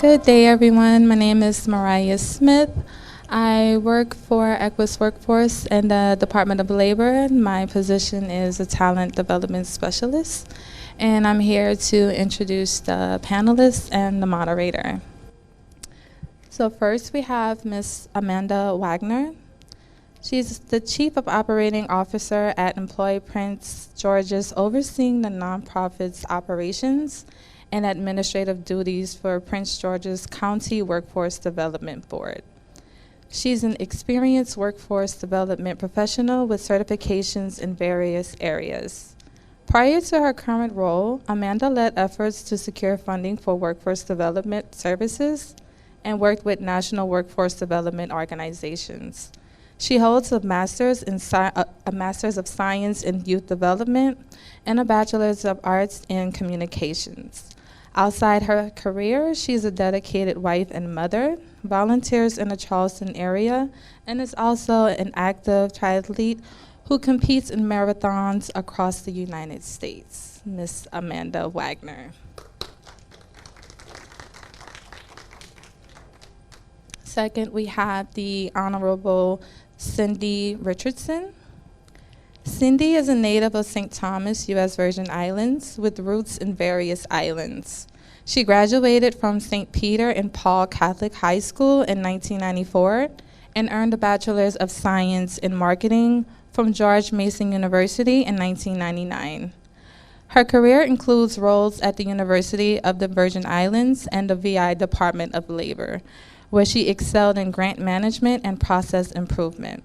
Good day, everyone. My name is Mariah Smith. I work for Equus Workforce in the Department of Labor. My position is a talent development specialist, and I'm here to introduce the panelists and the moderator. So first we have Ms. Amanda Wagner. She's the Chief of Operating Officer at Employee Prince George's, overseeing the nonprofit's operations and administrative duties for Prince George's County Workforce Development Board. She's an experienced workforce development professional with certifications in various areas. Prior to her current role, Amanda led efforts to secure funding for workforce development services and worked with national workforce development organizations. She holds a master's of Science in Youth Development and a Bachelor's of Arts in Communications. Outside her career, she's a dedicated wife and mother, volunteers in the Charleston area, and is also an active triathlete who competes in marathons across the United States. Ms. Amanda Wagner. Second, we have the Honorable Cindy Richardson. Cindy is a native of St. Thomas, U.S. Virgin Islands, with roots in various islands. She graduated from St. Peter and Paul Catholic High School in 1994 and earned a Bachelor's of Science in Marketing from George Mason University in 1999. Her career includes roles at the University of the Virgin Islands and the VI Department of Labor, where she excelled in grant management and process improvement.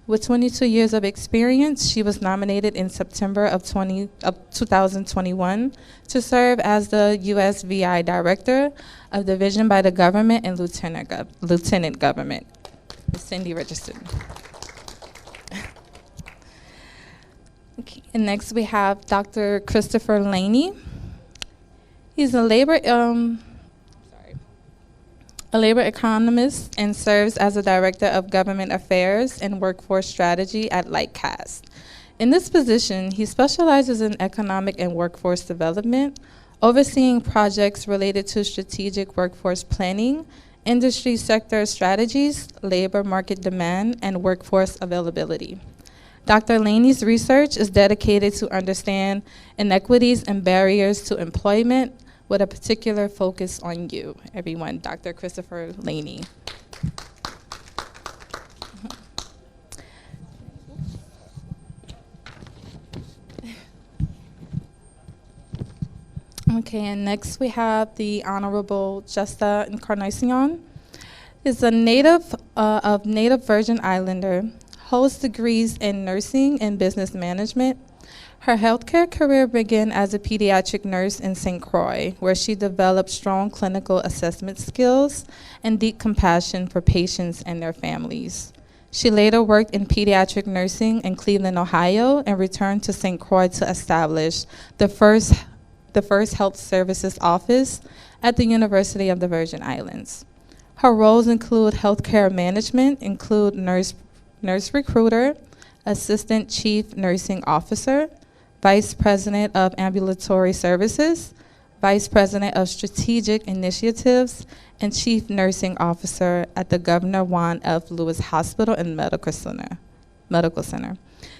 With 22 years of experience, she was nominated in September of 2021 to serve as the USVI Director of Division by the Government and Lieutenant Government. Cindy Richardson. Okay. And next we have Dr. Christopher Laney. He's a labor economist and serves as a Director of Government Affairs and Workforce Strategy at Lightcast. In this position, he specializes in economic and workforce development, overseeing projects related to strategic workforce planning, industry sector strategies, labor market demand, and workforce availability. Dr. Laney's research is dedicated to understand inequities and barriers to employment, with a particular focus on you, everyone. Dr. Christopher Laney. Okay, and next we have the Honorable Justa Encarnacion. Is a native of Native Virgin Islander, holds degrees in nursing and business management. Her healthcare career began as a pediatric nurse in St. Croix, where she developed strong clinical assessment skills and deep compassion for patients and their families. She later worked in pediatric nursing in Cleveland, Ohio, and returned to St. Croix to establish the first health services office at the University of the Virgin Islands. Her roles include healthcare management, include nurse recruiter, assistant chief nursing officer, Vice President of Ambulatory Services, Vice President of Strategic Initiatives, and Chief Nursing Officer at the Governor Juan F. Lewis Hospital and Medical Center.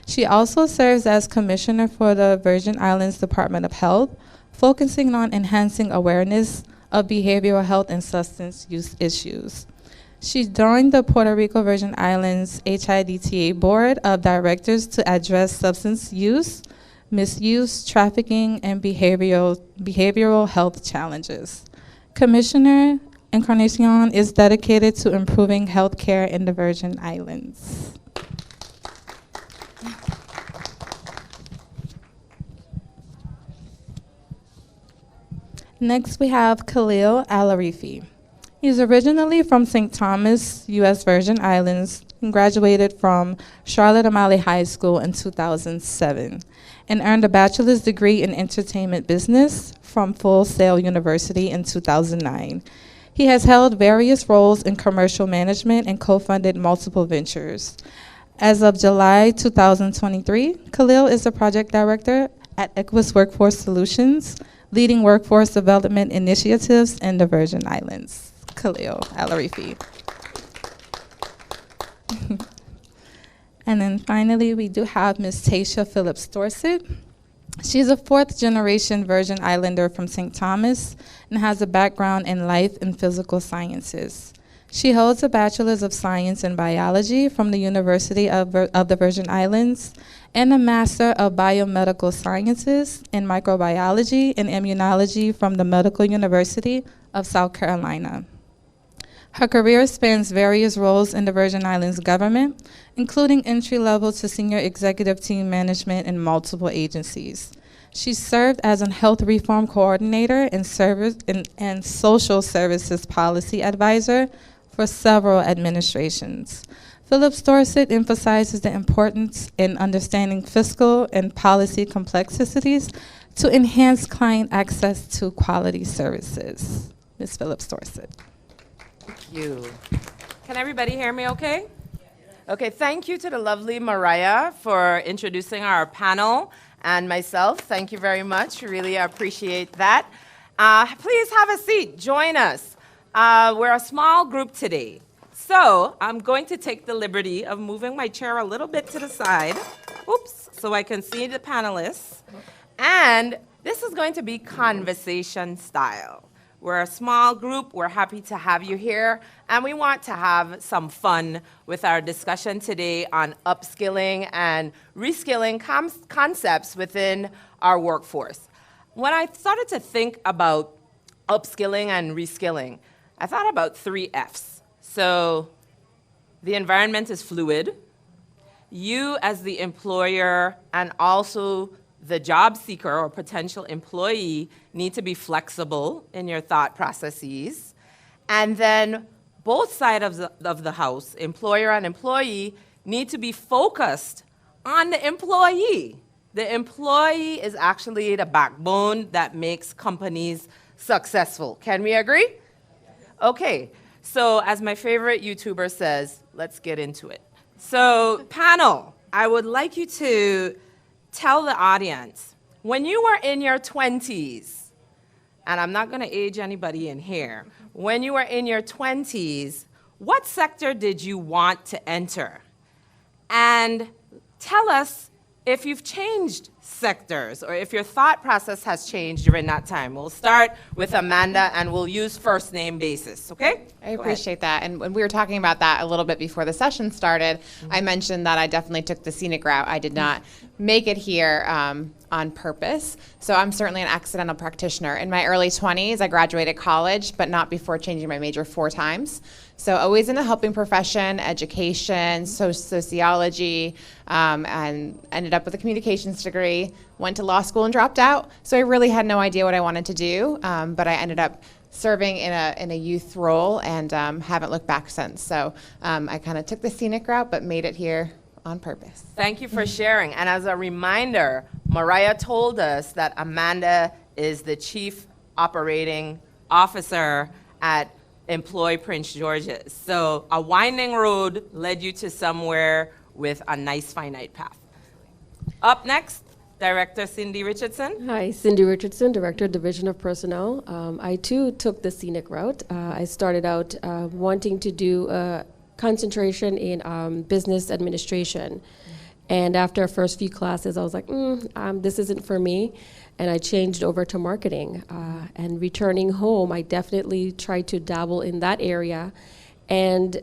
She also serves as Commissioner for the Virgin Islands Department of Health, focusing on enhancing awareness of behavioral health and substance use issues. She joined the Puerto Rico Virgin Islands HIDTA Board of Directors to address substance use, misuse, trafficking, and behavioral health challenges. Commissioner Encarnacion is dedicated to improving health care in the Virgin Islands. Next, we have Khalil Al-Arefi. He's originally from St. Thomas, U.S. Virgin Islands, and graduated from Charlotte O'Malley High School in 2007, and earned a bachelor's degree in entertainment business from Full Sail University in 2009. He has held various roles in commercial management and co-funded multiple ventures. As of July 2023, Khalil is the project director at Equus Workforce Solutions, leading workforce development initiatives in the Virgin Islands. Khalil, Al-Arefi. And then finally, we do have Ms. Tatetia Phillips Dorsett. She's a fourth-generation Virgin Islander from St. Thomas and has a background in life and physical sciences. She holds a Bachelor's of Science in Biology from the University of the Virgin Islands and a Master of Biomedical Sciences in Microbiology and Immunology from the Medical University of South Carolina. Her career spans various roles in the Virgin Islands government, including entry-level to senior executive team management in multiple agencies. She served as a health reform coordinator and social services policy advisor for several administrations. Phillips Dorsett emphasizes the importance in understanding fiscal and policy complexities to enhance client access to quality services. Ms. Phillips Dorsett. Thank you. Can everybody hear me okay? Okay, thank you to the lovely Mariah for introducing our panel and myself. Thank you very much. Really appreciate that. Please have a seat. Join us. We're a small group today. So I'm going to take the liberty of moving my chair a little bit to the side. Oops, so I can see the panelists. And this is going to be conversation style. We're a small group. We're happy to have you here. And we want to have some fun with our discussion today on upskilling and reskilling concepts within our workforce. When I started to think about upskilling and reskilling, I thought about 3 F's. So the environment is fluid. You as the employer and also the job seeker or potential employee need to be flexible in your thought processes. And then both sides of the house, employer and employee, need to be focused on the employee. The employee is actually the backbone that makes companies successful. Can we agree? Okay, so as my favorite YouTuber says, let's get into it. So panel, I would like you to tell the audience, when you were in your 20s, and I'm not gonna age anybody in here, when you were in your 20s, what sector did you want to enter? And tell us if you've changed sectors or if your thought process has changed during that time. We'll start with Amanda and we'll use first name basis, okay? I appreciate that. And when we were talking about that a little bit before the session started, I mentioned that I definitely took the scenic route. I did not make it here on purpose. So I'm certainly an accidental practitioner. In my early 20s, I graduated college, but not before changing my major 4 times. So always in the helping profession, education, sociology, and ended up with a communications degree, went to law school and dropped out. So I really had no idea what I wanted to do, but I ended up serving in a youth role and haven't looked back since. So I kind of took the scenic route, but made it here on purpose. Thank you for sharing. And as a reminder, Mariah told us that Amanda is the Chief Operating Officer at Employ Prince George's. So a winding road led you to somewhere with a nice finite path. Up next, Director Cindy Richardson. Hi, Cindy Richardson, Director, Division of Personnel. I too took the scenic route. I started out wanting to do a concentration in business administration. And after our first few classes, I was like, this isn't for me. And I changed over to marketing. And returning home, I definitely tried to dabble in that area. And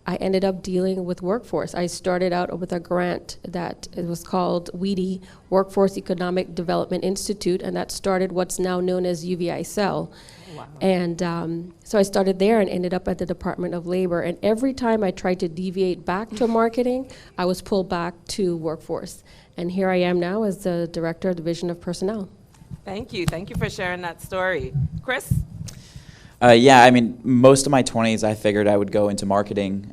I ended up dealing with workforce. I started out with a grant that it was called WEDI, Workforce Economic Development Institute, and that started what's now known as UVI Cell. Wow. And so I started there and ended up at the Department of Labor. And every time I tried to deviate back to marketing, I was pulled back to workforce. And here I am now as the Director of Division of Personnel. Thank you. Thank you for sharing that story. Chris? Yeah, I mean, most of my 20s, I figured I would go into marketing,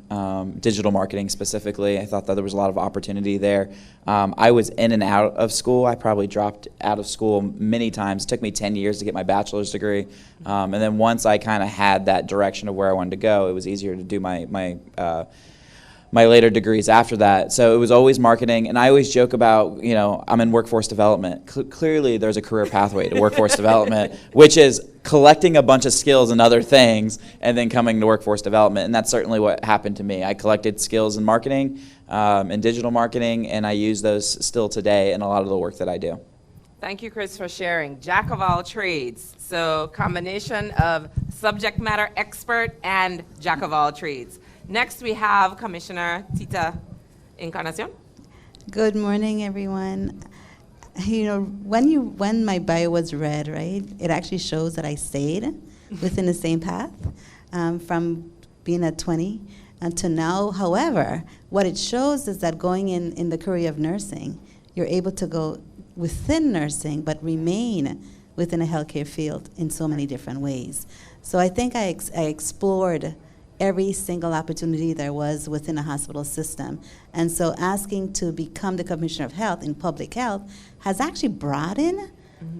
digital marketing specifically. I thought that there was a lot of opportunity there. I was in and out of school. I probably dropped out of school many times. It took me 10 years to get my bachelor's degree. And then once I kind of had that direction of where I wanted to go, it was easier to do my my later degrees after that. So it was always marketing, and I always joke about, I'm in workforce development. Clearly, there's a career pathway to workforce development, which is collecting a bunch of skills and other things, and then coming to workforce development. And that's certainly what happened to me. I collected skills in marketing and digital marketing, and I use those still today in a lot of the work that I do. Thank you, Chris, for sharing. Jack of all trades. So combination of subject matter expert and jack of all trades. Next, we have Commissioner Tita Encarnacion. Good morning, everyone. When my bio was read, right, it actually shows that I stayed within the same path from being at 20 to now. However, what it shows is that going in the career of nursing, you're able to go within nursing but remain within a healthcare field in so many different ways. So I think I explored every single opportunity there was within a hospital system. And so asking to become the Commissioner of Health in public health has actually broadened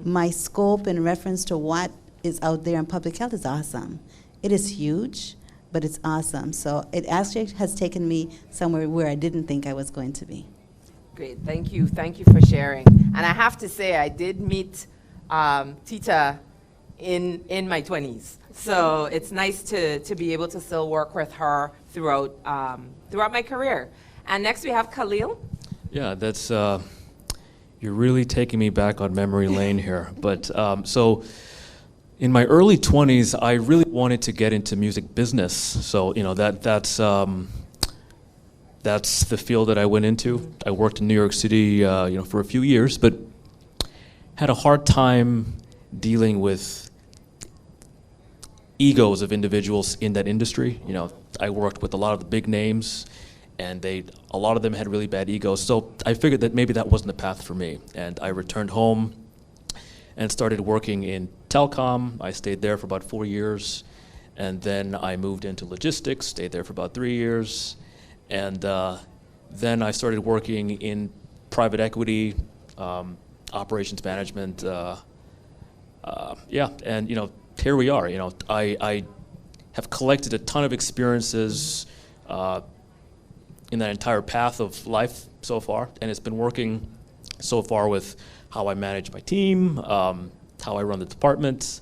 my scope in reference to what is out there in public health. Is awesome. It is huge, but it's awesome. So it actually has taken me somewhere where I didn't think I was going to be. Great, thank you for sharing. And I have to say, I did meet Tita in my 20s. So it's nice to be able to still work with her throughout my career. And next we have Khalil. Yeah, that's, you're really taking me back on memory lane here. But so in my early 20s, I really wanted to get into music business. So, that's the field that I went into. I worked in New York City, for a few years, but had a hard time dealing with egos of individuals in that industry. I worked with a lot of the big names, and a lot of them had really bad egos. So I figured that maybe that wasn't the path for me. And I returned home and started working in telecom. I stayed there for about 4 years. And then I moved into logistics, stayed there for about 3 years. And then I started working in private equity, operations management. And here we are. I have collected a ton of experiences in that entire path of life so far, and it's been working so far with how I manage my team, how I run the department,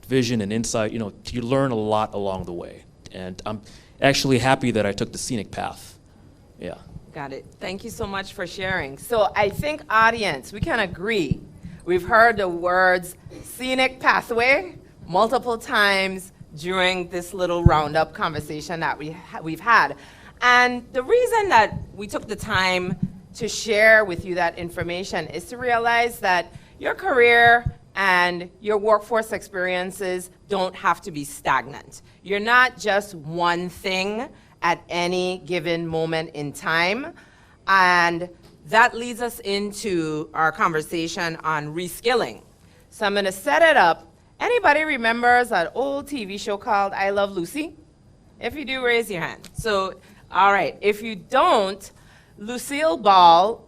vision and insight. You learn a lot along the way, and I'm actually happy that I took the scenic path. Yeah. Got it. Thank you so much for sharing. So I think, audience, we can agree. We've heard the words scenic pathway multiple times during this little roundup conversation that we've had. And the reason that we took the time to share with you that information is to realize that your career and your workforce experiences don't have to be stagnant. You're not just one thing at any given moment in time. And that leads us into our conversation on reskilling. So I'm going to set it up. Anybody remembers that old TV show called I Love Lucy? If you do, raise your hand. So, all right. If you don't, Lucille Ball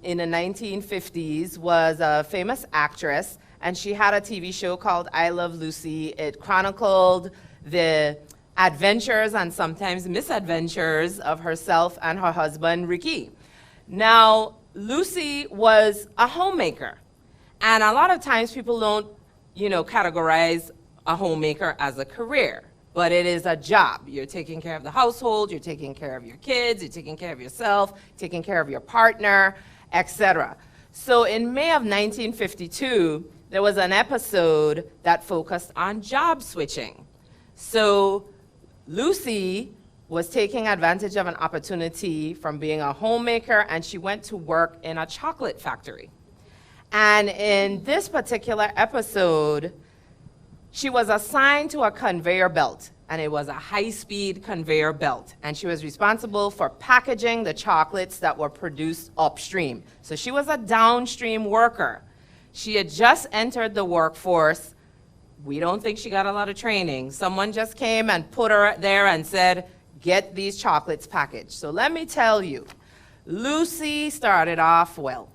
in the 1950s was a famous actress, and she had a TV show called I Love Lucy. It chronicled the adventures and sometimes misadventures of herself and her husband, Ricky. Now, Lucy was a homemaker, and a lot of times people don't, categorize a homemaker as a career, but it is a job. You're taking care of the household, you're taking care of your kids, you're taking care of yourself, taking care of your partner, etc. So in May of 1952, there was an episode that focused on job switching. So Lucy was taking advantage of an opportunity from being a homemaker, and she went to work in a chocolate factory. And in this particular episode, she was assigned to a conveyor belt, and it was a high-speed conveyor belt. And she was responsible for packaging the chocolates that were produced upstream. So she was a downstream worker. She had just entered the workforce. We don't think she got a lot of training. Someone just came and put her there and said, get these chocolates packaged. So let me tell you, Lucy started off well.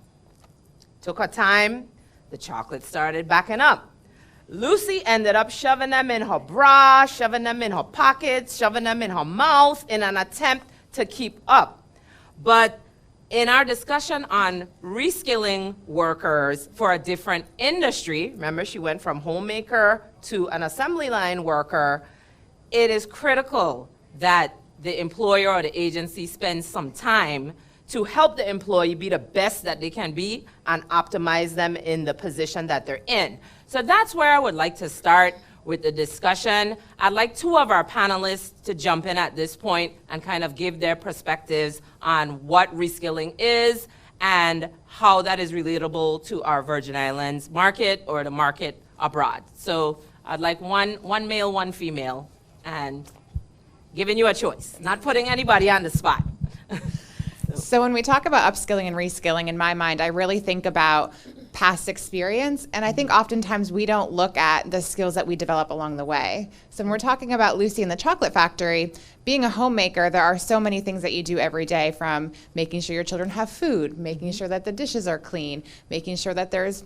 Took her time, the chocolates started backing up. Lucy ended up shoving them in her bra, shoving them in her pockets, shoving them in her mouth in an attempt to keep up. But in our discussion on reskilling workers for a different industry, remember she went from homemaker to an assembly line worker, it is critical that the employer or the agency spends some time to help the employee be the best that they can be and optimize them in the position that they're in. So that's where I would like to start with the discussion. I'd like two of our panelists to jump in at this point and kind of give their perspectives on what reskilling is and how that is relatable to our Virgin Islands market or the market abroad. So I'd like one male, one female, and giving you a choice, not putting anybody on the spot. So when we talk about upskilling and reskilling, in my mind, I really think about past experience, and I think oftentimes we don't look at the skills that we develop along the way. So when we're talking about Lucy and the Chocolate Factory, being a homemaker, there are so many things that you do every day, from making sure your children have food, making sure that the dishes are clean, making sure that there's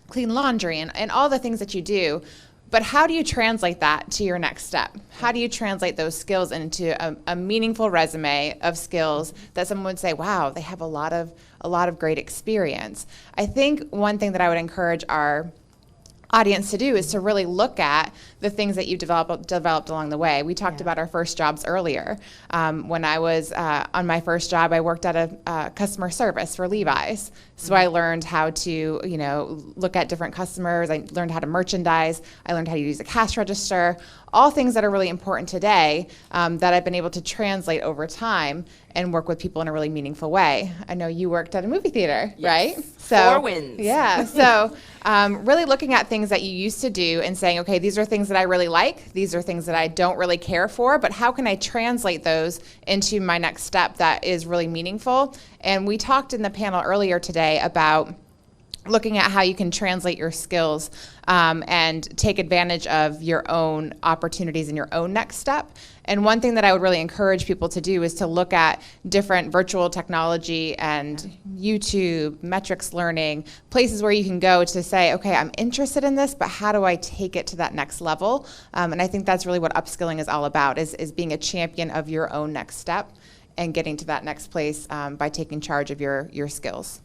clean laundry, and all the things that you do. But how do you translate that to your next step? How do you translate those skills into a meaningful resume of skills that someone would say, wow, they have a lot of great experience? I think one thing that I would encourage our audience to do is to really look at the things that you've developed along the way. We talked about our first jobs earlier. When I was on my first job, I worked at a customer service for Levi's. So I learned how to, look at different customers. I learned how to merchandise. I learned how to use a cash register. All things that are really important today that I've been able to translate over time and work with people in a really meaningful way. I know you worked at a movie theater, right? So, 4 wins. Yeah. So really looking at things that you used to do and saying, okay, these are things that I really like. These are things that I don't really care for, but how can I translate those into my next step that is really meaningful? And we talked in the panel earlier today about looking at how you can translate your skills and take advantage of your own opportunities in your own next step. And one thing that I would really encourage people to do is to look at different virtual technology and YouTube, metrics learning, places where you can go to say, okay, I'm interested in this, but how do I take it to that next level? And I think that's really what upskilling is all about, is being a champion of your own next step and getting to that next place by taking charge of your skills.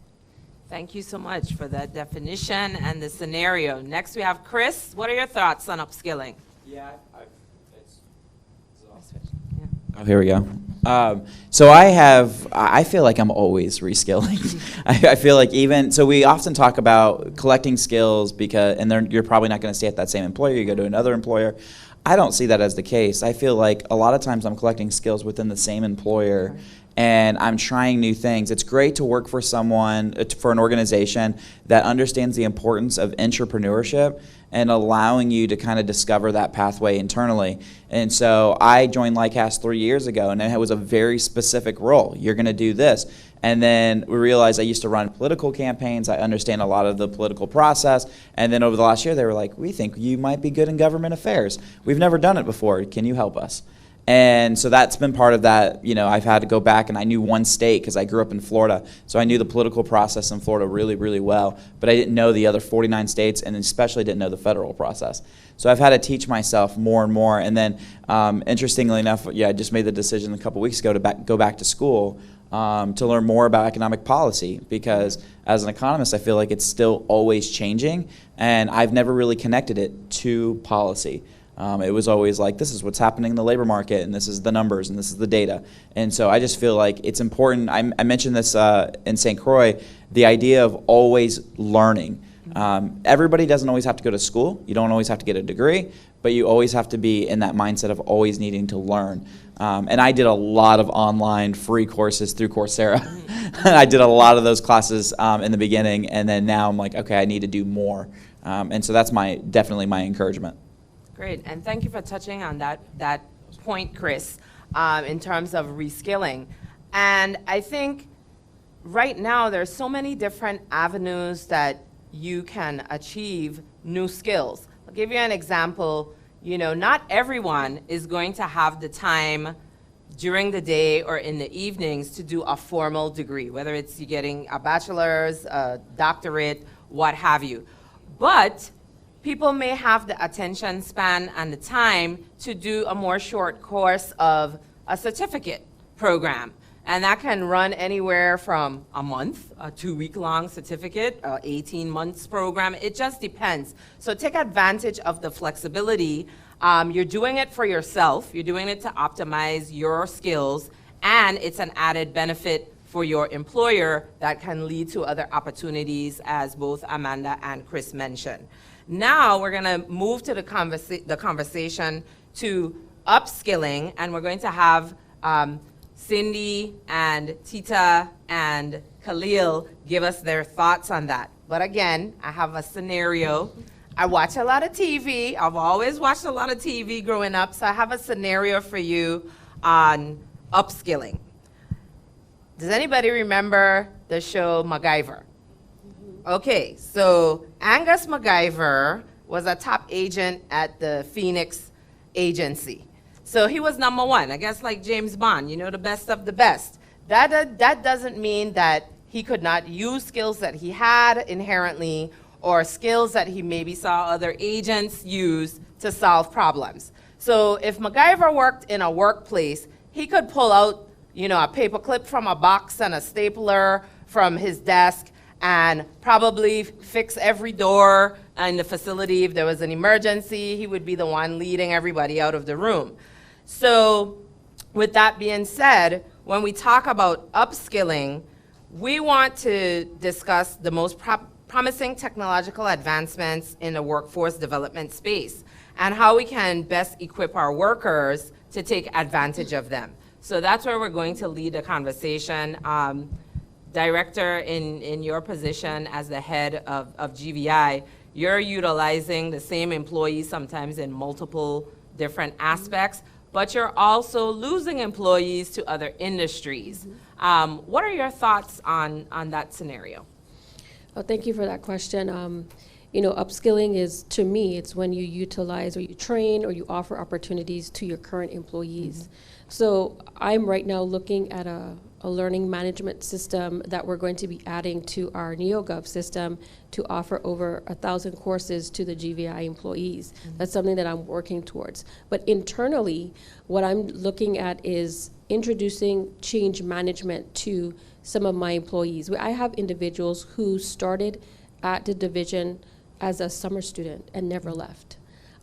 Thank you so much for that definition and the scenario. Next we have Chris. What are your thoughts on upskilling? Yeah, oh, here we go. So I feel like I'm always reskilling. I feel like we often talk about collecting skills and you're probably not going to stay at that same employer. You go to another employer. I don't see that as the case. I feel like a lot of times I'm collecting skills within the same employer, and I'm trying new things. It's great to work for for an organization that understands the importance of entrepreneurship and allowing you to kind of discover that pathway internally. And so I joined Lightcast 3 years ago, and it was a very specific role. You're going to do this. And then we realized I used to run political campaigns. I understand a lot of the political process. And then over the last year, they were like, we think you might be good in government affairs. We've never done it before. Can you help us? And so that's been part of that. I've had to go back, and I knew one state because I grew up in Florida. So I knew the political process in Florida really, really well. But I didn't know the other 49 states, and especially didn't know the federal process. So I've had to teach myself more and more. And then, interestingly enough, I just made the decision a couple weeks ago to go back to school to learn more about economic policy, because as an economist, I feel like it's still always changing, and I've never really connected it to policy. It was always like, this is what's happening in the labor market, and this is the numbers, and this is the data. And so I just feel like it's important. I mentioned this in St. Croix, the idea of always learning. Everybody doesn't always have to go to school. You don't always have to get a degree, but you always have to be in that mindset of always needing to learn. And I did a lot of online free courses through Coursera. I did a lot of those classes in the beginning, and then now I'm like, okay, I need to do more. And so that's definitely my encouragement. Great, and thank you for touching on that point, Chris, in terms of reskilling. And I think right now there's so many different avenues that you can achieve new skills. I'll give you an example. Not everyone is going to have the time during the day or in the evenings to do a formal degree, whether it's you getting a bachelor's, a doctorate, what have you. But people may have the attention span and the time to do a more short course of a certificate, program. And that can run anywhere from a month, a 2-week-long certificate, a 18 months program. It just depends. So take advantage of the flexibility. You're doing it for yourself. You're doing it to optimize your skills, and it's an added benefit for your employer that can lead to other opportunities, as both Amanda and Chris mentioned. Now we're gonna move to the conversation to upskilling, and we're going to have Cindy and Tita and Khalil give us their thoughts on that. But again, I have a scenario. I watch a lot of TV. I've always watched a lot of TV growing up, so I have a scenario for you on upskilling. Does anybody remember the show MacGyver? Okay, so Angus MacGyver was a top agent at the Phoenix agency. So he was #1, I guess, like James Bond, you know, the best of the best. That doesn't mean that he could not use skills that he had inherently, or skills that he maybe saw other agents use to solve problems. So if MacGyver worked in a workplace, he could pull out, you know, a paper clip from a box and a stapler from his desk and probably fix every door in the facility. If there was an emergency, he would be the one leading everybody out of the room. So with that being said, when we talk about upskilling, we want to discuss the most promising technological advancements in the workforce development space and how we can best equip our workers to take advantage of them. So that's where we're going to lead the conversation. Director, in your position as the head of GVI, you're utilizing the same employees sometimes in multiple different aspects, but you're also losing employees to other industries. What are your thoughts on that scenario? Oh, thank you for that question. You know, upskilling is, to me, it's when you utilize or you train or you offer opportunities to your current employees. So I'm right now looking at a learning management system that we're going to be adding to our NeoGov system to offer over 1,000 courses to the GVI employees. That's something that I'm working towards. But internally, what I'm looking at is introducing change management to some of my employees. I have individuals who started at the division as a summer student and never left.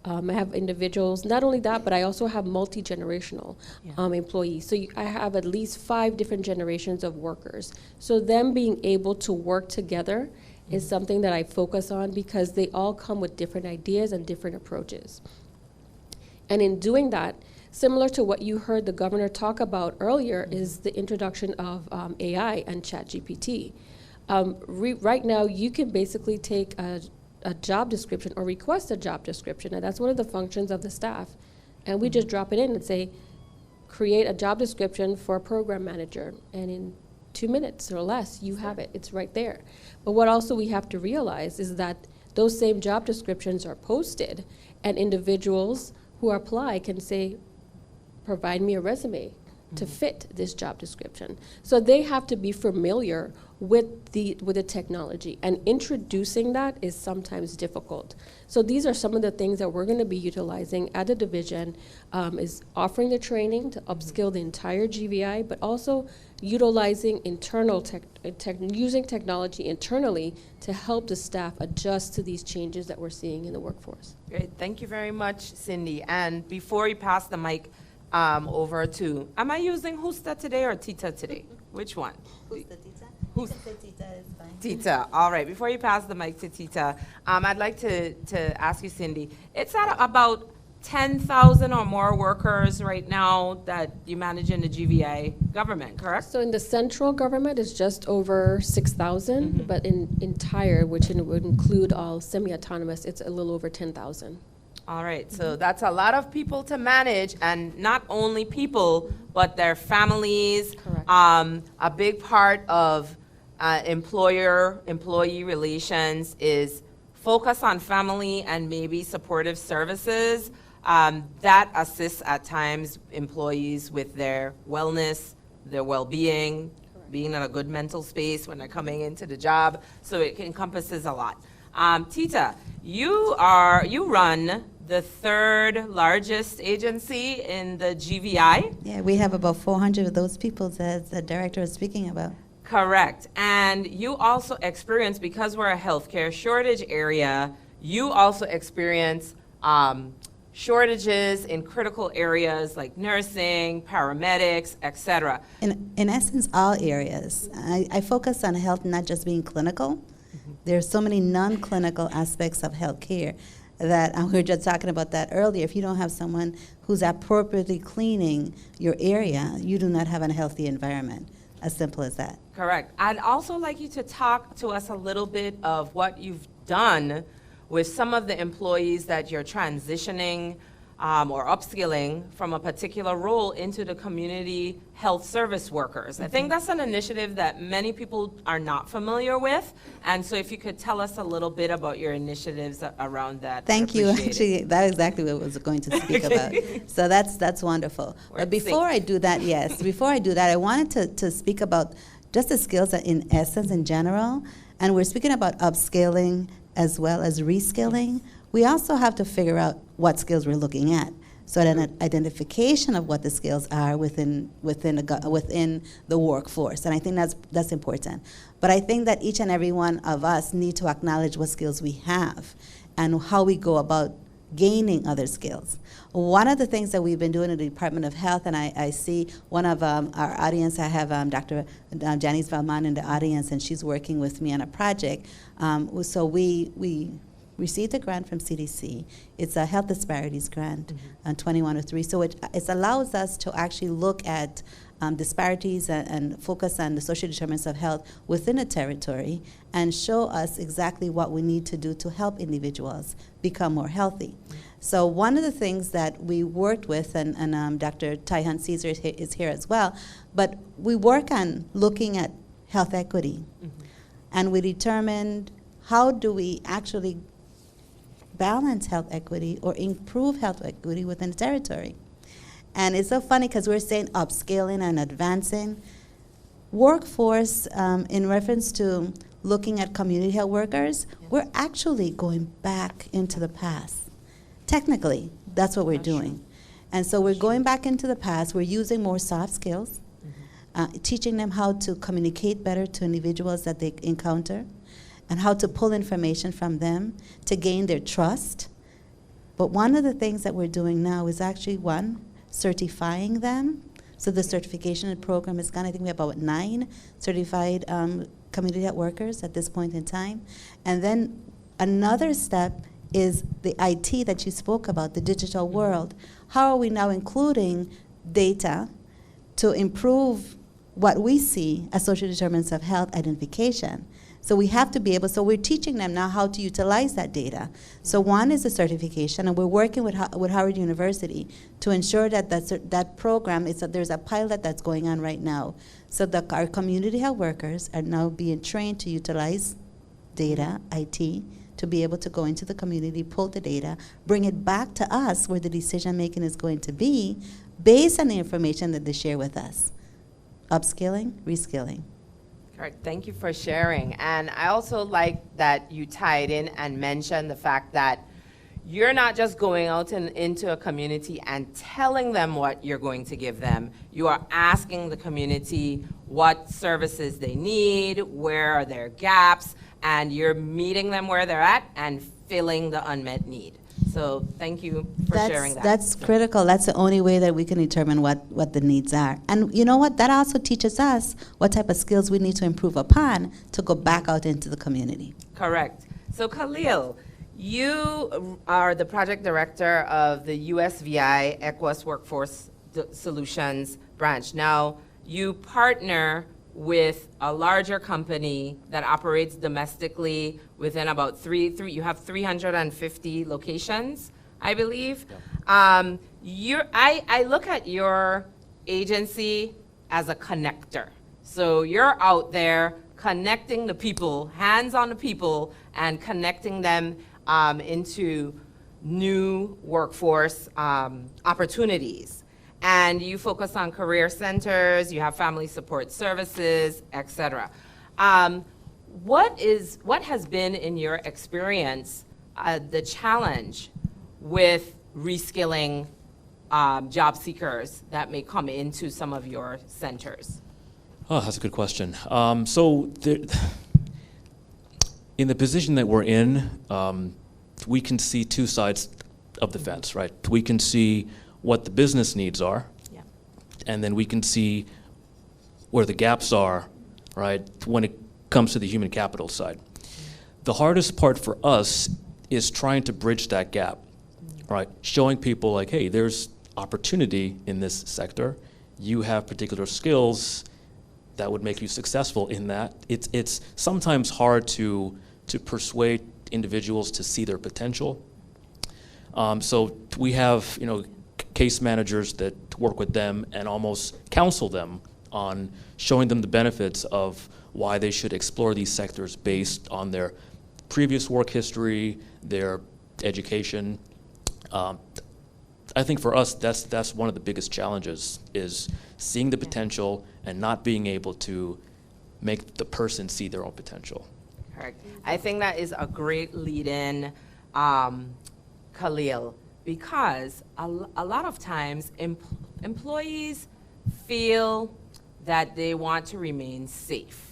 I have individuals, not only that, but I also have multi-generational employees. So I have at least 5 different generations of workers. So them being able to work together is something that I focus on because they all come with different ideas and different approaches. And in doing that, similar to what you heard the governor talk about earlier, is the introduction of AI and ChatGPT. Right now, you can basically take a job description or request a job description, and that's one of the functions of the staff. And we just drop it in and say, create a job description for a program manager, and in 2 minutes or less, you have it. It's right there. But what also we have to realize is that those same job descriptions are posted, and individuals who apply can say, provide me a resume to fit this job description. So they have to be familiar with the technology, and introducing that is sometimes difficult. So these are some of the things that we're going to be utilizing at the division, is offering the training to upskill the entire GVI, but also utilizing internal using technology internally to help the staff adjust to these changes that we're seeing in the workforce. Great, thank you very much, Cindy. And before you pass the mic over to, am I using Justa today or Tita today? Which one? Justa, Tita? Who's You can say Tita, is fine. Tita, all right. Before you pass the mic to Tita, I'd like to ask you, Cindy, it's at about 10,000 or more workers right now that you manage in the GVI government, correct? So in the central government, it's just over 6,000, but in entire, which would include all semi-autonomous, it's a little over 10,000. All right, so that's a lot of people to manage, and not only people, but their families. Correct. A big part of employer-employee relations is focus on family and maybe supportive services that assists at times employees with their wellness, their well-being, being in a good mental space when they're coming into the job. So it encompasses a lot. Tita, you run the third largest agency in the GVI. Yeah, we have about 400 of those people that the director was speaking about. Correct. And you also experience, because we're a healthcare shortage area, you also experience shortages in critical areas like nursing, paramedics, etc. In essence, all areas. I focus on health not just being clinical. There are so many non-clinical aspects of healthcare that we were just talking about that earlier. If you don't have someone who's appropriately cleaning your area, you do not have a healthy environment. As simple as that. Correct. I'd also like you to talk to us a little bit of what you've done with some of the employees that you're transitioning or upskilling from a particular role into the community health service workers. I think that's an initiative that many people are not familiar with. And so if you could tell us a little bit about your initiatives around that. Thank you. Actually, that's exactly what I was going to speak about. So that's wonderful. But before I do that, I wanted to speak about just the skills that in essence in general. And we're speaking about upscaling as well as reskilling. We also have to figure out what skills we're looking at. So an identification of what the skills are within the workforce, and I think that's important. But I think that each and every one of us need to acknowledge what skills we have and how we go about gaining other skills. One of the things that we've been doing in the Department of Health, and I see one of our audience, I have Dr. Janice Valmont in the audience, and she's working with me on a project. So we received a grant from CDC. It's a health disparities grant on 2103. So it allows us to actually look at disparities and focus on the social determinants of health within a territory and show us exactly what we need to do to help individuals become more healthy. So one of the things that we worked with, and Dr. Taihan Caesar is here as well, but we work on looking at health equity. And we determined how do we actually balance health equity or improve health equity within the territory. And it's so funny because we're saying upscaling and advancing. Workforce, in reference to looking at community health workers, we're actually going back into the past. Technically, that's what we're doing. And so we're going back into the past. We're using more soft skills, teaching them how to communicate better to individuals that they encounter, and how to pull information from them to gain their trust. But one of the things that we're doing now is actually, one, certifying them. So the certification program is gone. I think we have about 9 certified community health workers at this point in time. And then another step is the IT that you spoke about, the digital world. How are we now including data to improve what we see as social determinants of health identification? So we have to be able, so we're teaching them now how to utilize that data. So one is the certification, and we're working with Howard University to ensure that that program, there's a pilot that's going on right now. So our community health workers are now being trained to utilize data, IT, to be able to go into the community, pull the data, bring it back to us where the decision making is going to be based on the information that they share with us. Upskilling, reskilling. Correct. Thank you for sharing. And I also like that you tied in and mentioned the fact that you're not just going out into a community and telling them what you're going to give them. You are asking the community what services they need, where are their gaps, and you're meeting them where they're at and filling the unmet need. So thank you for sharing that. That's critical. That's the only way that we can determine what the needs are. And you know what? That also teaches us what type of skills we need to improve upon to go back out into the community. Correct. So Khalil, you are the project director of the USVI Equus Workforce Solutions branch. Now, you partner with a larger company that operates domestically within about you have 350 locations, I believe. Yeah. I look at your agency as a connector. So you're out there connecting the people, hands on the people, and connecting them into new workforce opportunities. And you focus on career centers, you have family support services, et cetera. What has been, in your experience, the challenge with reskilling job seekers that may come into some of your centers? Oh, that's a good question. In the position that we're in, we can see two sides of the fence, right? We can see what the business needs are, and then we can see where the gaps are, right, when it comes to the human capital side. The hardest part for us is trying to bridge that gap, right? Showing people like, hey, there's opportunity in this sector. You have particular skills that would make you successful in that. It's sometimes hard to persuade individuals to see their potential. So we have, case managers that work with them and almost counsel them on showing them the benefits of why they should explore these sectors based on their previous work history, their education. I think for us, that's one of the biggest challenges, is seeing the potential and not being able to make the person see their own potential. Correct. I think that is a great lead-in, Khalil, because a lot of times employees feel that they want to remain safe.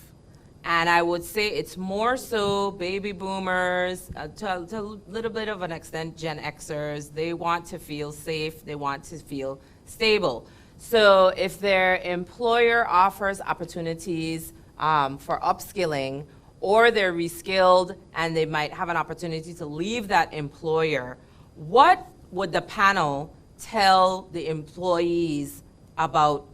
And I would say it's more so baby boomers, to a little bit of an extent Gen Xers. They want to feel safe, they want to feel stable. So if their employer offers opportunities for upskilling, or they're reskilled and they might have an opportunity to leave that employer, what would the panel tell the employees about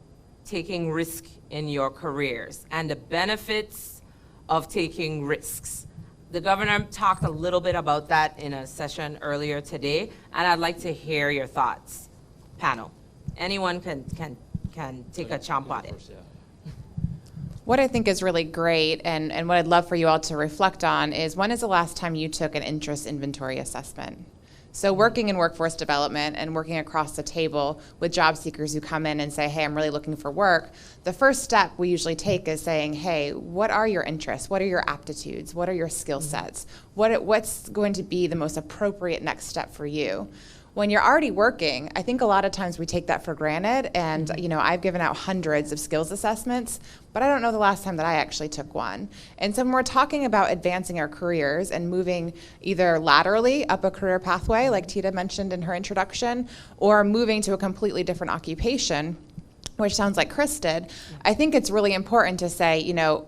taking risk in your careers and the benefits of taking risks? The governor talked a little bit about that in a session earlier today, and I'd like to hear your thoughts. Panel, anyone can take a chomp on it. What I think is really great, and what I'd love for you all to reflect on, is when is the last time you took an interest inventory assessment? So working in workforce development and working across the table with job seekers who come in and say, hey, I'm really looking for work, the first step we usually take is saying, hey, what are your interests? What are your aptitudes? What are your skill sets? What's going to be the most appropriate next step for you? When you're already working, I think a lot of times we take that for granted, and I've given out hundreds of skills assessments, but I don't know the last time that I actually took one. And so when we're talking about advancing our careers and moving either laterally up a career pathway, like Tita mentioned in her introduction, or moving to a completely different occupation, which sounds like Chris did, I think it's really important to say,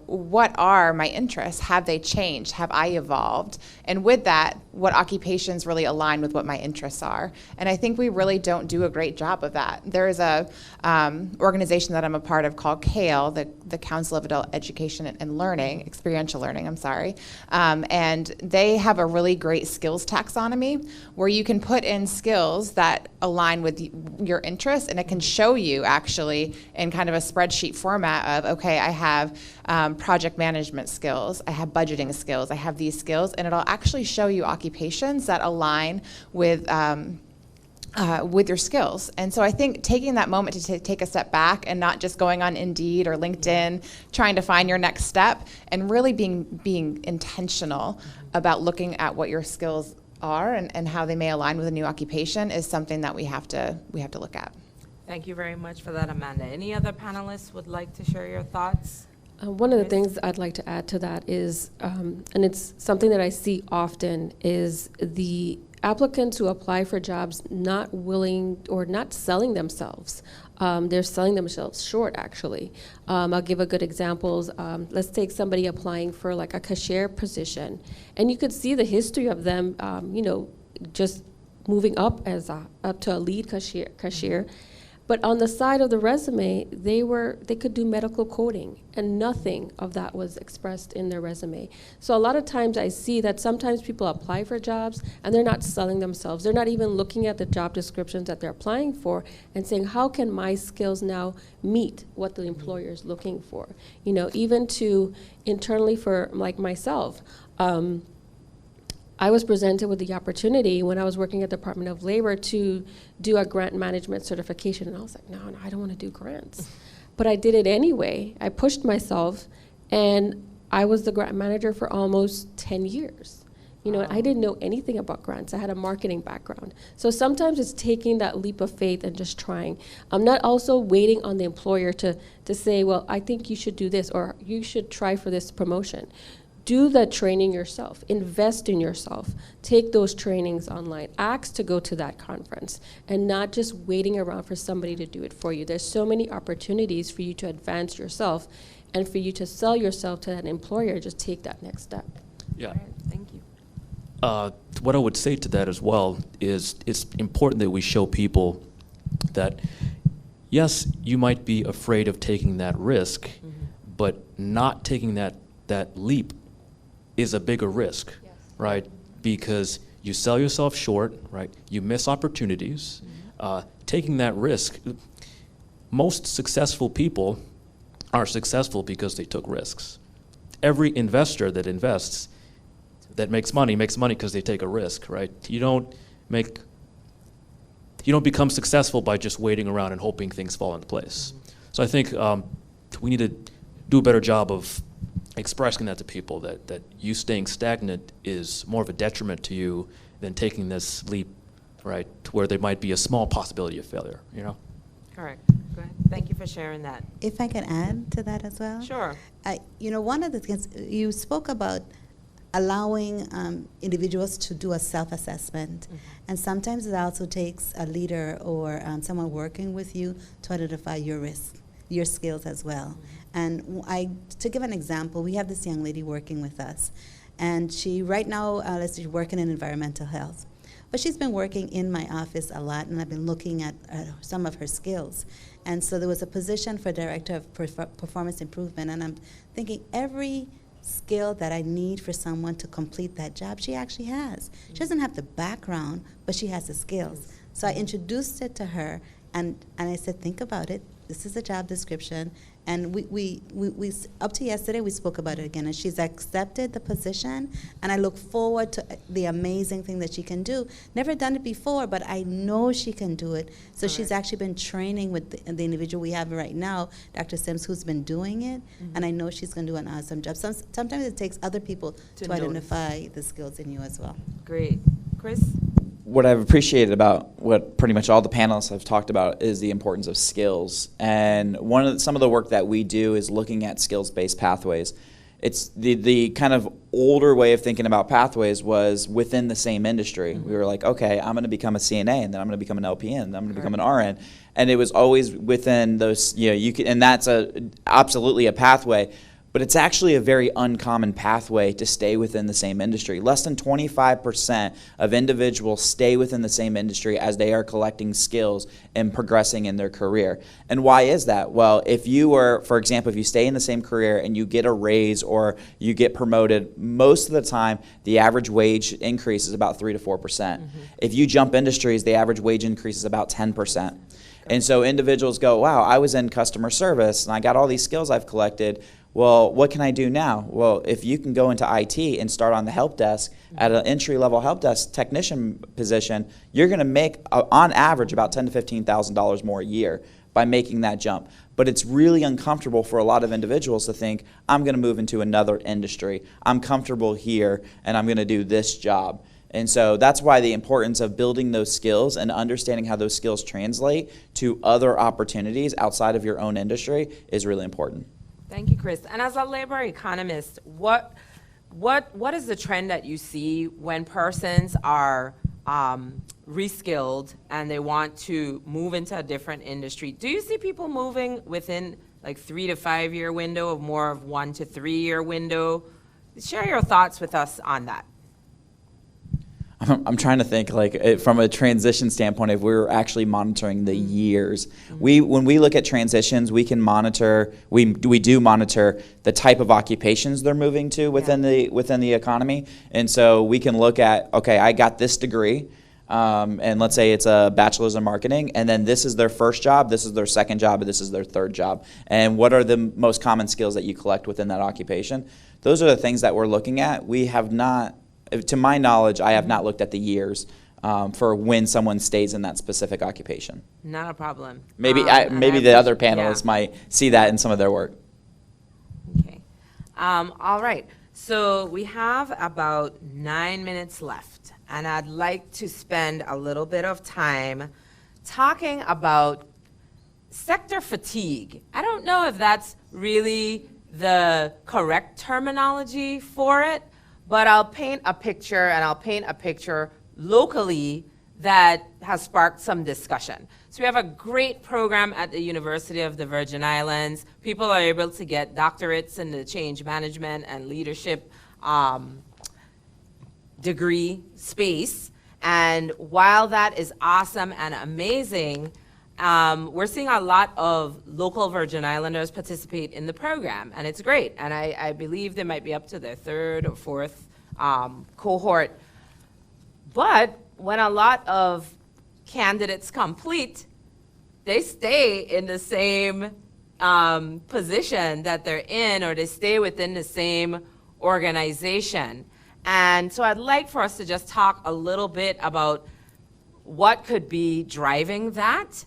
what are my interests? Have they changed? Have I evolved? And with that, what occupations really align with what my interests are? And I think we really don't do a great job of that. There is a organization that I'm a part of called CALE, the Council of Adult Education and Learning, Experiential Learning, and they have a really great skills taxonomy where you can put in skills that align with your interests, and it can show you actually in kind of a spreadsheet format of, okay, I have project management skills, I have budgeting skills, I have these skills, and it'll actually show you occupations that align with your skills. And so I think taking that moment to take a step back and not just going on Indeed or LinkedIn, trying to find your next step, and really being intentional about looking at what your skills are and how they may align with a new occupation is something that we have to look at. Thank you very much for that, Amanda. Any other panelists would like to share your thoughts? One of the things I'd like to add to that is, and it's something that I see often, is the applicants who apply for jobs not willing or not selling themselves. They're selling themselves short, actually. I'll give a good examples. Let's take somebody applying for like a cashier position, and you could see the history of them, just moving up up to a lead cashier. But on the side of the resume, they could do medical coding, and nothing of that was expressed in their resume. So a lot of times I see that sometimes people apply for jobs and they're not selling themselves. They're not even looking at the job descriptions that they're applying for and saying, how can my skills now meet what the employer is looking for? Even to internally for like myself, I was presented with the opportunity when I was working at the Department of Labor to do a grant management certification. And I was like, no, I don't want to do grants. But I did it anyway. I pushed myself, and I was the grant manager for almost 10 years. You know, I didn't know anything about grants. I had a marketing background. So sometimes it's taking that leap of faith and just trying. I'm not also waiting on the employer to say, well, I think you should do this, or you should try for this promotion. Do the training yourself. Invest in yourself. Take those trainings online. Ask to go to that conference, and not just waiting around for somebody to do it for you. There's so many opportunities for you to advance yourself and for you to sell yourself to that employer. Just take that next step. Yeah. All right, thank you. What I would say to that as well is it's important that we show people that, yes, you might be afraid of taking that risk, but not taking that leap is a bigger risk, right? Because you sell yourself short, right? You miss opportunities. Taking that risk, most successful people are successful because they took risks. Every investor that invests, that makes money because they take a risk, right? You don't become successful by just waiting around and hoping things fall into place. So I think we need to do a better job of expressing that to people, that you staying stagnant is more of a detriment to you than taking this leap, right, to where there might be a small possibility of failure, you know? Correct. Go ahead. Thank you for sharing that. If I can add to that as well. Sure. You know, one of the things you spoke about, allowing individuals to do a self-assessment. And sometimes it also takes a leader or someone working with you to identify your risks, your skills as well. And to give an example, we have this young lady working with us. And she, right now, she's working in environmental health. But she's been working in my office a lot, and I've been looking at some of her skills. And so there was a position for Director of Performance Improvement, and I'm thinking every skill that I need for someone to complete that job, she actually has. She doesn't have the background, but she has the skills. So I introduced it to her, and I said, think about it. This is a job description. And we up to yesterday, we spoke about it again, and she's accepted the position, and I look forward to the amazing thing that she can do. Never done it before, but I know she can do it. So she's actually been training with the individual we have right now, Dr. Sims, who's been doing it, and I know she's going to do an awesome job. Sometimes it takes other people to identify the skills in you as well. Great. Chris? What I've appreciated about what pretty much all the panelists have talked about is the importance of skills. And some of the work that we do is looking at skills-based pathways. It's the kind of older way of thinking about pathways was within the same industry. We were like, okay, I'm going to become a CNA, and then I'm going to become an LPN, and then I'm going to become an RN. And it was always within those, and that's absolutely a pathway. But it's actually a very uncommon pathway to stay within the same industry. Less than 25% of individuals stay within the same industry as they are collecting skills and progressing in their career. And why is that? Well, if you were, for example, if you stay in the same career and you get a raise or you get promoted, most of the time the average wage increase is about 3 to 4%. If you jump industries, the average wage increase is about 10%. And so individuals go, wow, I was in customer service and I got all these skills I've collected. Well, what can I do now? Well, if you can go into IT and start on the help desk at an entry-level help desk technician position, you're going to make, on average, about $10,000 to $15,000 more a year by making that jump. But it's really uncomfortable for a lot of individuals to think, I'm going to move into another industry. I'm comfortable here, and I'm going to do this job. And so that's why the importance of building those skills and understanding how those skills translate to other opportunities outside of your own industry is really important. Thank you, Chris. And as a labor economist, what is the trend that you see when persons are reskilled and they want to move into a different industry? Do you see people moving within like 3 to 5 year window, of more of 1 to 3 year window? Share your thoughts with us on that. I'm trying to think, from a transition standpoint, if we were actually monitoring the years. When we look at transitions, we can monitor. We do monitor the type of occupations they're moving to within the economy, and so we can look at, okay, I got this degree, and let's say it's a bachelor's in marketing, and then this is their first job, this is their second job, and this is their third job. And what are the most common skills that you collect within that occupation? Those are the things that we're looking at. We have not. To my knowledge, I have not looked at the years for when someone stays in that specific occupation. Not a problem. Maybe the other panelists might see that in some of their work. Okay. All right. So we have about 9 minutes left, and I'd like to spend a little bit of time talking about sector fatigue. I don't know if that's really the correct terminology for it, but I'll paint a picture, and I'll paint a picture locally that has sparked some discussion. So we have a great program at the University of the Virgin Islands. People are able to get doctorates in the change management and leadership degree space. And while that is awesome and amazing, we're seeing a lot of local Virgin Islanders participate in the program, and it's great. And I believe they might be up to their third or fourth cohort. But when a lot of candidates complete, they stay in the same position that they're in, or they stay within the same organization. And so I'd like for us to just talk a little bit about what could be driving that.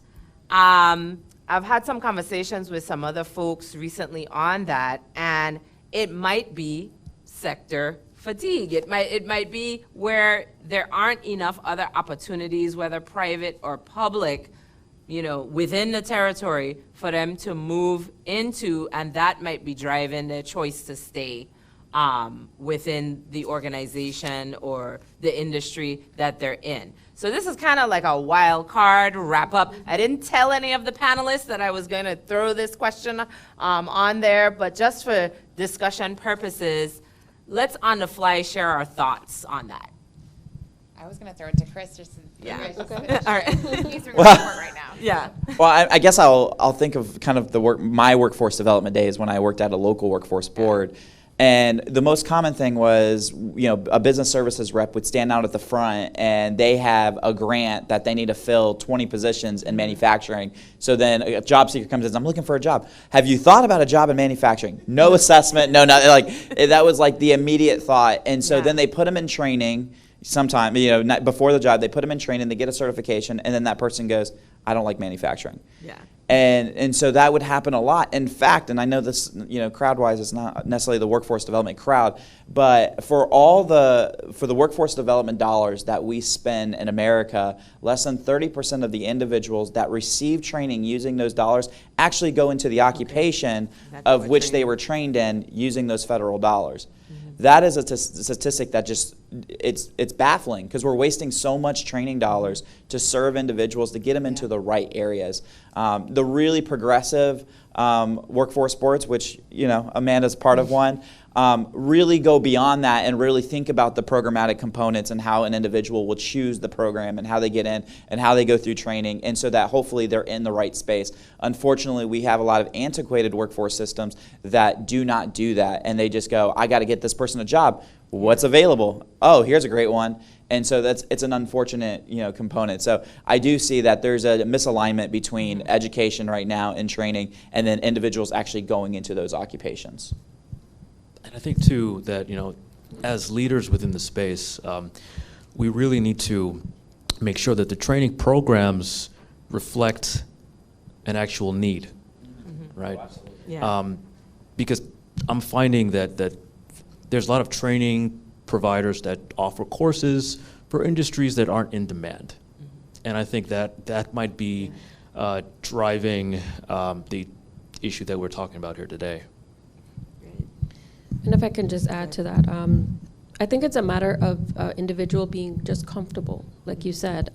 I've had some conversations with some other folks recently on that, and it might be sector fatigue. It might be where there aren't enough other opportunities, whether private or public, within the territory for them to move into, and that might be driving their choice to stay within the organization or the industry that they're in. So this is kind of like a wild card wrap up. I didn't tell any of the panelists that I was going to throw this question on there, but just for discussion purposes, let's on the fly share our thoughts on that. I was going to throw it to Chris just to All right. He's doing the report right now. Yeah. Well, I guess I'll think of kind of my workforce development days when I worked at a local workforce board. And the most common thing was, a business services rep would stand out at the front and they have a grant that they need to fill 20 positions in manufacturing. So then a job seeker comes in, I'm looking for a job. Have you thought about a job in manufacturing? No assessment, no, nothing. Like that was like the immediate thought. And so then they put them in training sometime, before the job, they put them in training, they get a certification, and then that person goes, I don't like manufacturing. Yeah. And so that would happen a lot. In fact, and I know this, crowd-wise, it's not necessarily the workforce development crowd, but for the workforce development dollars that we spend in America, less than 30% of the individuals that receive training using those dollars actually go into the occupation of which they were trained in using those federal dollars. That is a statistic that just, it's baffling because we're wasting so much training dollars to serve individuals to get them into the right areas. The really progressive workforce boards, which, Amanda's part of one, really go beyond that and really think about the programmatic components and how an individual will choose the program and how they get in and how they go through training, and so that hopefully they're in the right space. Unfortunately, we have a lot of antiquated workforce systems that do not do that, and they just go, I got to get this person a job. What's available? Oh, here's a great one. And so it's an unfortunate component. So I do see that there's a misalignment between education right now and training and then individuals actually going into those occupations. And I think, too, that, as leaders within the space, we really need to make sure that the training programs reflect an actual need, right? Yeah. Because I'm finding that there's a lot of training providers that offer courses for industries that aren't in demand. And I think that might be driving the issue that we're talking about here today. And if I can just add to that, I think it's a matter of individual being just comfortable, like you said.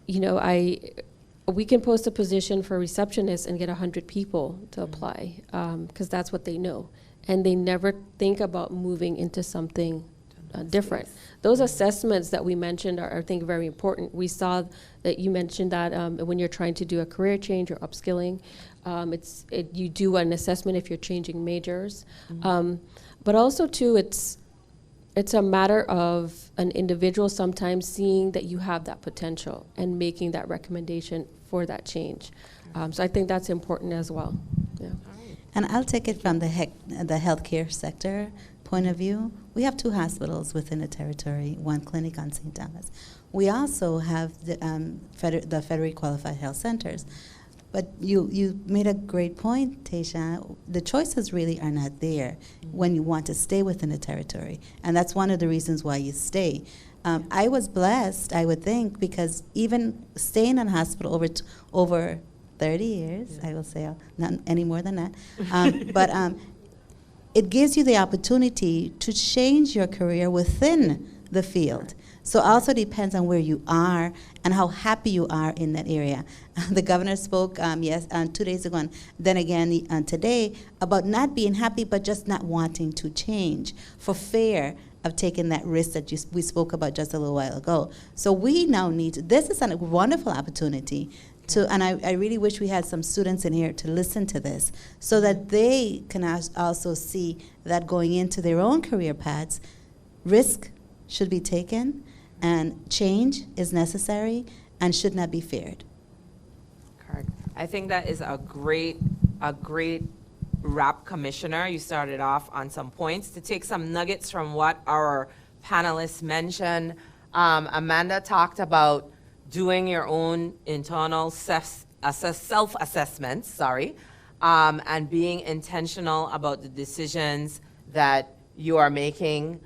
We can post a position for a receptionist and get 100 people to apply because that's what they know. And they never think about moving into something different. Those assessments that we mentioned are, I think, very important. We saw that you mentioned that when you're trying to do a career change or upskilling, you do an assessment if you're changing majors. But also, too, it's a matter of an individual sometimes seeing that you have that potential and making that recommendation for that change. So I think that's important as well. Yeah. And I'll take it from the healthcare sector point of view. We have 2 hospitals within the territory, 1 clinic on St. Thomas. We also have the federally qualified health centers. But you made a great point, Tatetia. The choices really are not there when you want to stay within a territory. And that's one of the reasons why you stay. I was blessed, I would think, because even staying in hospital over 30 years, I will say, not any more than that, but it gives you the opportunity to change your career within the field. So it also depends on where you are and how happy you are in that area. The governor spoke 2 days ago, and then again today, about not being happy but just not wanting to change for fear of taking that risk that we spoke about just a little while ago. So we now need to, this is a wonderful opportunity to, and I really wish we had some students in here to listen to this so that they can also see that going into their own career paths, risk should be taken and change is necessary and should not be feared. Correct. I think that is a great wrap, Commissioner. You started off on some points. To take some nuggets from what our panelists mentioned, Amanda talked about doing your own internal self-assessments, and being intentional about the decisions that you are making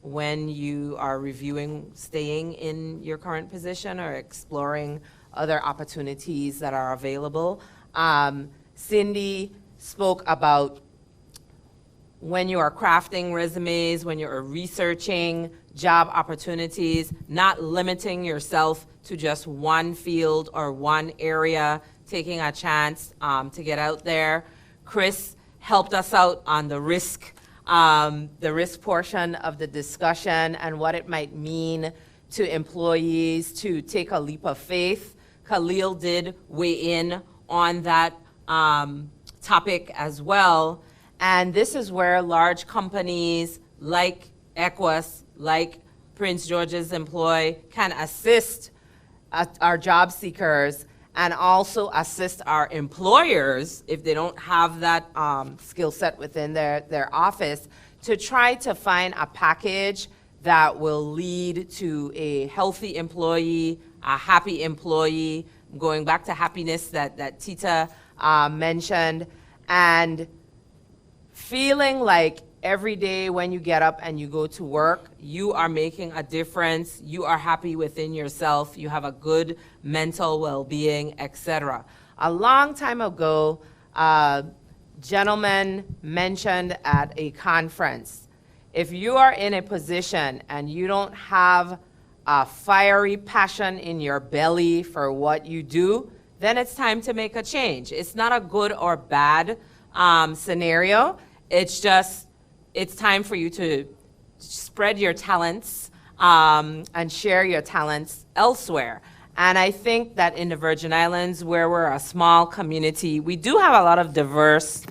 when you are reviewing staying in your current position or exploring other opportunities that are available. Cindy spoke about when you are crafting resumes, when you're researching job opportunities, not limiting yourself to just one field or one area, taking a chance to get out there. Chris helped us out on the risk portion of the discussion and what it might mean to employees to take a leap of faith. Khalil did weigh in on that topic as well. And this is where large companies like Equus, like Prince George's Employ, can assist our job seekers and also assist our employers, if they don't have that skill set within their office, to try to find a package that will lead to a healthy employee, a happy employee, going back to happiness that Tita mentioned, and feeling like every day when you get up and you go to work, you are making a difference, you are happy within yourself, you have a good mental well-being, etc. A long time ago, a gentleman mentioned at a conference, if you are in a position and you don't have a fiery passion in your belly for what you do, then it's time to make a change. It's not a good or bad scenario. It's just, it's time for you to spread your talents and share your talents elsewhere. And I think that in the Virgin Islands, where we're a small community, we do have a lot of diversity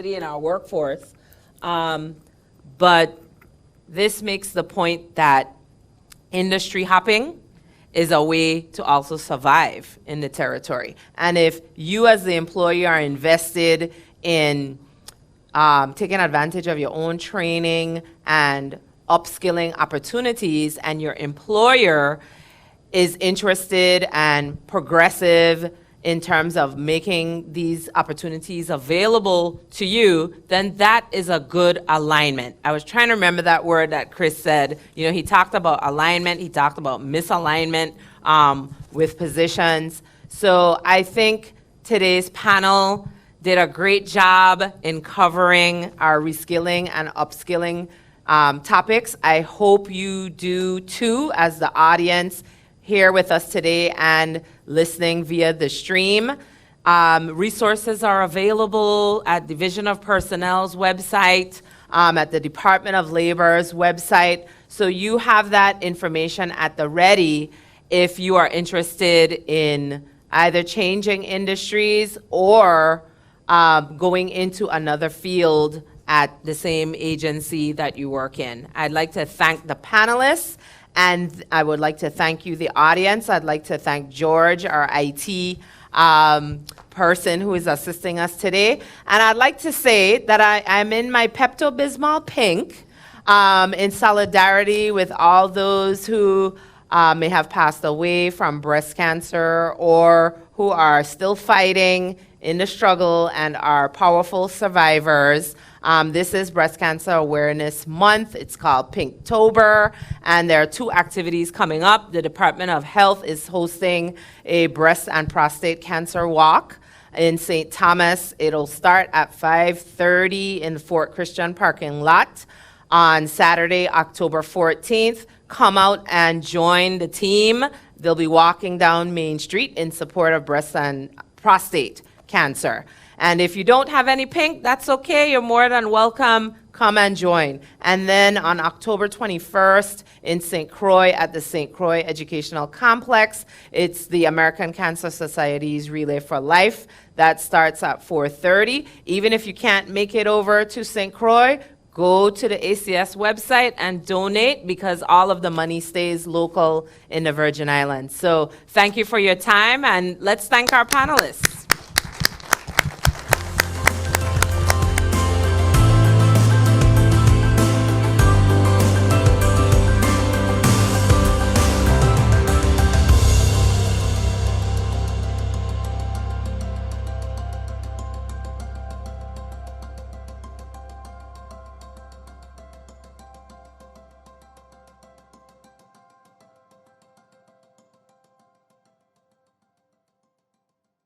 in our workforce. But this makes the point that industry hopping is a way to also survive in the territory. And if you as the employer are invested in taking advantage of your own training and upskilling opportunities, and your employer is interested and progressive in terms of making these opportunities available to you, then that is a good alignment. I was trying to remember that word that Chris said. You know, he talked about alignment, he talked about misalignment with positions. So I think today's panel did a great job in covering our reskilling and upskilling topics. I hope you do too, as the audience here with us today and listening via the stream. Resources are available at Division of Personnel's website, at the Department of Labor's website. So you have that information at the ready if you are interested in either changing industries or going into another field at the same agency that you work in. I'd like to thank the panelists, and I would like to thank you, the audience. I'd like to thank George, our IT person who is assisting us today. And I'd like to say that I'm in my Pepto-Bismol pink in solidarity with all those who may have passed away from breast cancer or who are still fighting in the struggle and are powerful survivors. This is Breast Cancer Awareness Month. It's called Pinktober, and there are 2 activities coming up. The Department of Health is hosting a breast and prostate cancer walk in St. Thomas. It'll start at 5:30 in the Fort Christian parking lot on Saturday, October 14th. Come out and join the team. They'll be walking down Main Street in support of breast and prostate cancer. And if you don't have any pink, that's okay. You're more than welcome. Come and join. And then on October 21st in St. Croix at the St. Croix Educational Complex, it's the American Cancer Society's Relay for Life. That starts at 4:30. Even if you can't make it over to St. Croix, go to the ACS website and donate, because all of the money stays local in the Virgin Islands. So thank you for your time, and let's thank our panelists.